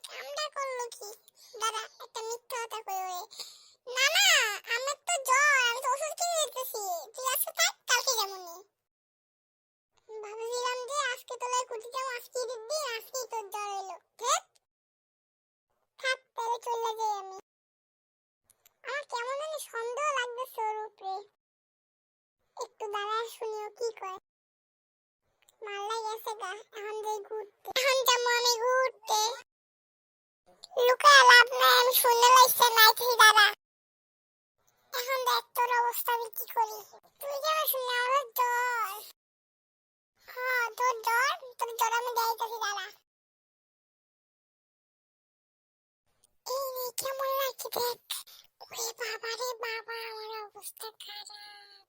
কামটা করলো কি? দাদা একটা মিথ্যা কথা কই ওরে। না না, আমার তো জ্বর, আমি তো ওষুধ কিনে দিতেছি। তুই আজকে থাক, কালকে যামুনি। ভাবছিলাম যে আজকে তোলাই কুটি যাবো, আজকেই দিবি, আজকেই তোর জ্বর এলো। ধ্যাৎ, থাক তাহলে চলে যাই আমি। আমার কেমন জানি সন্দেহ লাগতেছে ওর উপরে। একটু দাঁড়ায় শুনিও কি কয়। মাল্লাই গেছে গা, এখন যাই ঘুরতে। এখন যাবো আমি ঘুরতে। লুকায় লাভ নাই, আমি শুনে লাইছে নাই তুই দাদা। এখন দেখ তোর অবস্থা আমি কি করি। তুই যেন শুনে আমার জ্বর। হ্যাঁ তোর জ্বর, তোর জ্বর আমি দেখাইতেছি দাদা। এই নে কেমন লাগছে দেখ। ওরে বাবা রে বাবা, আমার অবস্থা খারাপ।